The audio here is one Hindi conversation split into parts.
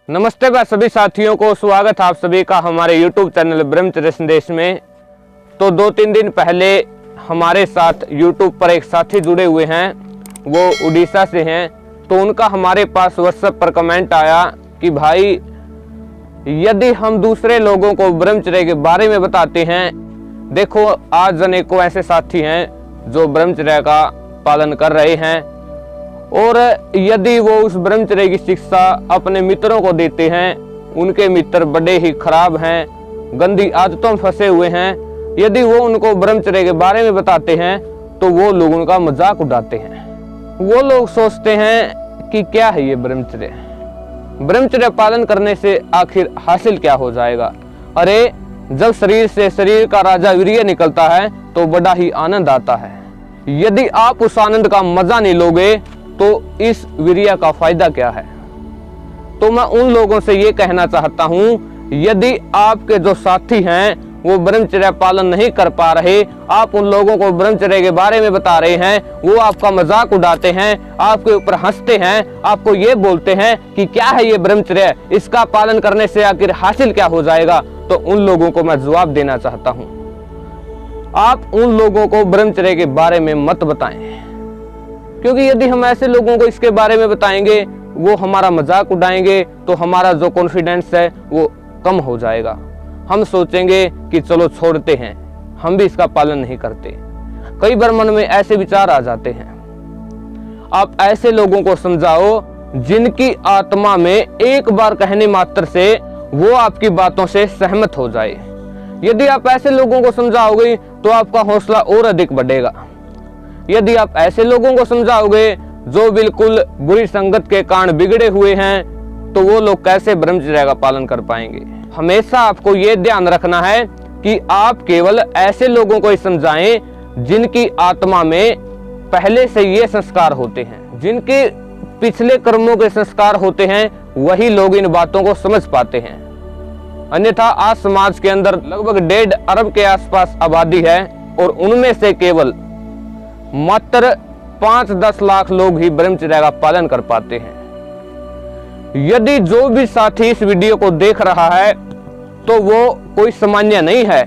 नमस्ते मैं सभी साथियों को स्वागत है आप सभी का हमारे YouTube चैनल ब्रह्मचर्य संदेश में। तो 2-3 दिन पहले हमारे साथ YouTube पर एक साथी जुड़े हुए हैं, वो उड़ीसा से हैं। तो उनका हमारे पास WhatsApp पर कमेंट आया कि भाई यदि हम दूसरे लोगों को ब्रह्मचर्य के बारे में बताते हैं, देखो आज अनेकों ऐसे साथी हैं जो ब्रह्मचर्य का पालन कर रहे हैं और यदि वो उस ब्रह्मचर्य की शिक्षा अपने मित्रों को देते हैं, उनके मित्र बड़े ही खराब हैं, गंदी आदतों में फंसे हुए हैं, यदि वो उनको ब्रह्मचर्य के बारे में बताते हैं तो वो लोग उनका मजाक उड़ाते हैं। वो लोग सोचते हैं कि क्या है ये ब्रह्मचर्य, ब्रह्मचर्य पालन करने से आखिर हासिल क्या हो जाएगा। अरे जब शरीर से शरीर का राजा वीर्य निकलता है तो बड़ा ही आनंद आता है। यदि आप उस आनंद का मजा नहीं लोगे तो इस वीर्य का फायदा क्या है। तो मैं उन लोगों से ये कहना चाहता हूं, यदि आपके जो साथी हैं वो ब्रह्मचर्य पालन नहीं कर पा रहे, आप उन लोगों को ब्रह्मचर्य के बारे में बता रहे हैं, वो आपका मजाक उड़ाते हैं, आपके ऊपर हंसते हैं, आपको ये बोलते हैं कि क्या है ये ब्रह्मचर्य, इसका पालन करने से आखिर हासिल क्या हो जाएगा, तो उन लोगों को मैं जवाब देना चाहता हूं, आप उन लोगों को ब्रह्मचर्य के बारे में मत बताएं। क्योंकि यदि हम ऐसे लोगों को इसके बारे में बताएंगे, वो हमारा मजाक उड़ाएंगे, तो हमारा जो कॉन्फिडेंस है वो कम हो जाएगा। हम सोचेंगे कि चलो छोड़ते हैं, हम भी इसका पालन नहीं करते। कई बार मन में ऐसे विचार आ जाते हैं। आप ऐसे लोगों को समझाओ जिनकी आत्मा में एक बार कहने मात्र से वो आपकी बातों से सहमत हो जाए। यदि आप ऐसे लोगों को समझाओगे तो आपका हौसला और अधिक बढ़ेगा। यदि आप ऐसे लोगों को समझाओगे जो बिल्कुल बुरी संगत के कारण बिगड़े हुए हैं, तो वो लोग कैसे ब्रह्मचर्य का पालन कर पाएंगे। हमेशा आपको ये ध्यान रखना है कि आप केवल ऐसे लोगों को ही समझाएं जिनकी आत्मा में पहले से ये संस्कार होते हैं, जिनके पिछले कर्मों के संस्कार होते हैं, वही लोग इन बातों को समझ पाते हैं। अन्यथा आज समाज के अंदर लगभग 1.5 अरब के आसपास आबादी है और उनमें से केवल मात्र 5-10 लाख लोग ही ब्रह्मचर्य का पालन कर पाते हैं। यदि जो भी साथी इस वीडियो को देख रहा है तो वो कोई सामान्य नहीं है,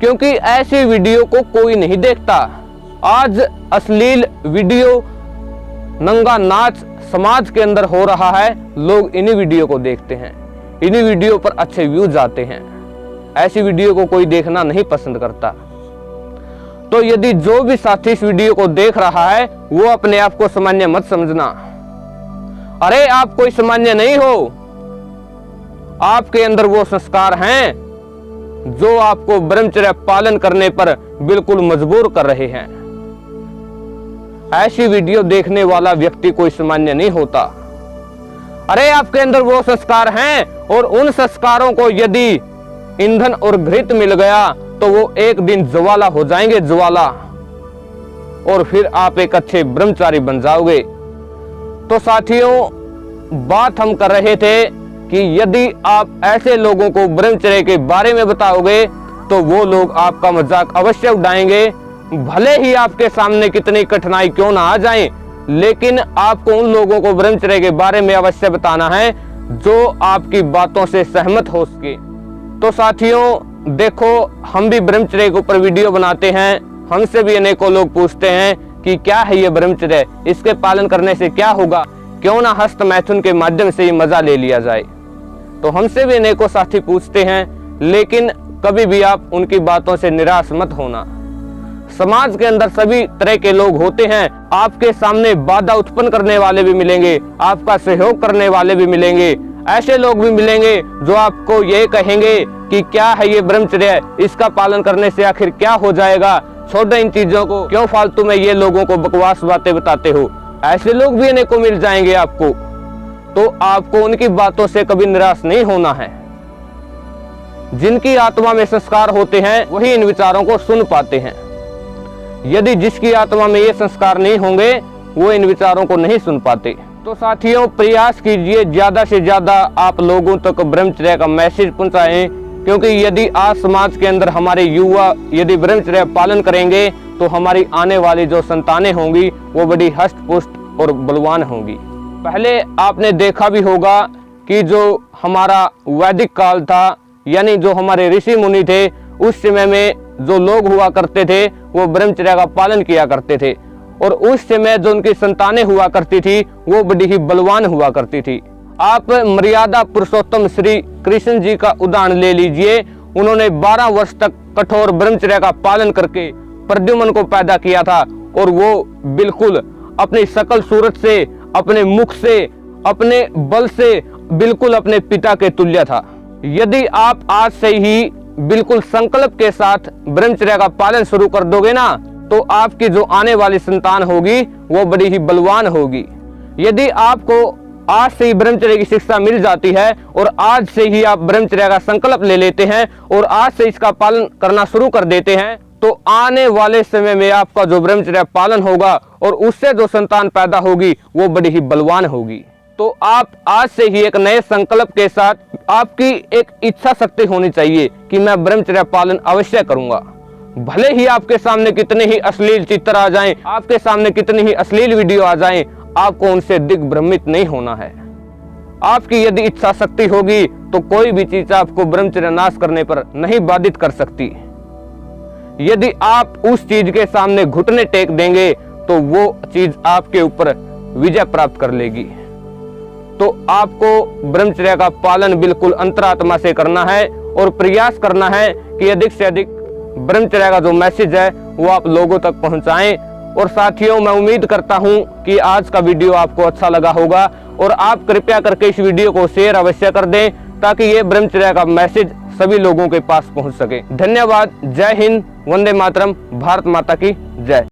क्योंकि ऐसी वीडियो को कोई नहीं देखता। आज अश्लील वीडियो, नंगा नाच समाज के अंदर हो रहा है, लोग इन्हीं वीडियो को देखते हैं, इन्हीं वीडियो पर अच्छे व्यूज आते हैं। ऐसी वीडियो को कोई देखना नहीं पसंद करता। तो यदि जो भी साथी इस वीडियो को देख रहा है वो अपने आप को सामान्य मत समझना। अरे आप कोई सामान्य नहीं हो, आपके अंदर वो संस्कार हैं जो आपको ब्रह्मचर्य पालन करने पर बिल्कुल मजबूर कर रहे हैं। ऐसी वीडियो देखने वाला व्यक्ति कोई सामान्य नहीं होता। अरे आपके अंदर वो संस्कार हैं और उन संस्कारों को यदि ईंधन और घृत मिल गया तो वो एक दिन ज्वाला हो जाएंगे, ज्वाला, और फिर आप एक अच्छे ब्रह्मचारी बन जाओगे। तो साथियों, बात हम कर रहे थे कि यदि आप ऐसे लोगों को ब्रह्मचर्य के बारे में बताओगे तो वो लोग आपका मजाक अवश्य उड़ाएंगे। भले ही आपके सामने कितनी कठिनाई क्यों ना आ जाए, लेकिन आपको उन लोगों को ब्रह्मचर्य के बारे में अवश्य बताना है जो आपकी बातों से सहमत हो सके। तो साथियों देखो, हम भी ब्रह्मचर्य के ऊपर वीडियो बनाते हैं, हमसे भी अनेकों लोग पूछते हैं कि क्या है ये ब्रह्मचर्य, इसके पालन करने से क्या होगा, क्यों ना हस्त मैथुन के माध्यम से ये मजा ले लिया जाए। तो हमसे भी अनेकों साथी पूछते हैं, लेकिन कभी भी आप उनकी बातों से निराश मत होना। समाज के अंदर सभी तरह के लोग होते हैं, आपके सामने बाधा उत्पन्न करने वाले भी मिलेंगे, आपका सहयोग करने वाले भी मिलेंगे, ऐसे लोग भी मिलेंगे जो आपको ये कहेंगे कि क्या है ये ब्रह्मचर्य, इसका पालन करने से आखिर क्या हो जाएगा, छोड़ो इन चीजों को, क्यों फालतू में ये लोगों को बकवास बातें बताते हो। ऐसे लोग भी अनेकों मिल जाएंगे आपको। तो आपको उनकी बातों से कभी निराश नहीं होना है। जिनकी आत्मा में संस्कार होते हैं वही इन विचारों को सुन पाते हैं। यदि जिसकी आत्मा में ये संस्कार नहीं होंगे वो इन विचारों को नहीं सुन पाते। तो साथियों, प्रयास कीजिए ज्यादा से ज्यादा आप लोगों तक ब्रह्मचर्य का मैसेज पहुंचाएं, क्योंकि यदि आज समाज के अंदर हमारे युवा यदि ब्रह्मचर्य पालन करेंगे तो हमारी आने वाली जो संतानें होंगी वो बड़ी हष्ट पुष्ट और बलवान होंगी। पहले आपने देखा भी होगा कि जो हमारा वैदिक काल था, यानी जो हमारे ऋषि मुनि थे, उस समय में जो लोग हुआ करते थे वो ब्रह्मचर्य का पालन किया करते थे, और उस समय जो उनकी संतानें हुआ करती थी वो बड़ी ही बलवान हुआ करती थी। आप मर्यादा पुरुषोत्तम श्री कृष्ण जी का उदाहरण ले लीजिए। उन्होंने 12 वर्ष तक कठोर ब्रह्मचर्य का पालन करके प्रद्युम्न को पैदा किया था, और वो बिल्कुल अपनी सकल सूरत से, अपने मुख से, अपने बल से बिल्कुल अपने पिता के तुल्य था। यदि आप आज से ही बिल्कुल संकल्प के साथ ब्रह्मचर्य का पालन शुरू कर दोगे ना, तो आपकी जो आने वाली संतान होगी वो बड़ी ही बलवान होगी। यदि आपको आज से ही ब्रह्मचर्य की शिक्षा मिल जाती है और आज से ही आप ब्रह्मचर्य का संकल्प ले लेते हैं और आज से इसका पालन करना शुरू कर देते हैं, तो आने वाले समय में आपका जो ब्रह्मचर्य पालन होगा और उससे जो संतान पैदा होगी वो बड़ी ही बलवान होगी। तो आप आज से ही एक नए संकल्प के साथ, आपकी एक इच्छा शक्ति होनी चाहिए कि मैं ब्रह्मचर्य पालन अवश्य करूंगा। भले ही आपके सामने कितने ही अश्लील चित्र आ जाएं, आपके सामने कितनी ही अश्लील वीडियो आ जाएं, आपको उनसे दिग्भ्रमित नहीं होना है। आपकी यदि इच्छा शक्ति होगी तो कोई भी चीज आपको ब्रह्मचर्य नाश करने पर नहीं बाधित कर सकती। यदि आप उस चीज के सामने घुटने टेक देंगे तो वो चीज आपके ऊपर विजय प्राप्त कर लेगी। तो आपको ब्रह्मचर्य का पालन बिल्कुल अंतरात्मा से करना है और प्रयास करना है कि अधिक से अधिक ब्रह्मचर्य का जो मैसेज है वो आप लोगों तक पहुंचाएं। और साथियों, मैं उम्मीद करता हूं कि आज का वीडियो आपको अच्छा लगा होगा, और आप कृपया करके इस वीडियो को शेयर अवश्य कर दें ताकि ये ब्रह्मचर्य का मैसेज सभी लोगों के पास पहुंच सके। धन्यवाद। जय हिंद, वंदे मातरम, भारत माता की जय।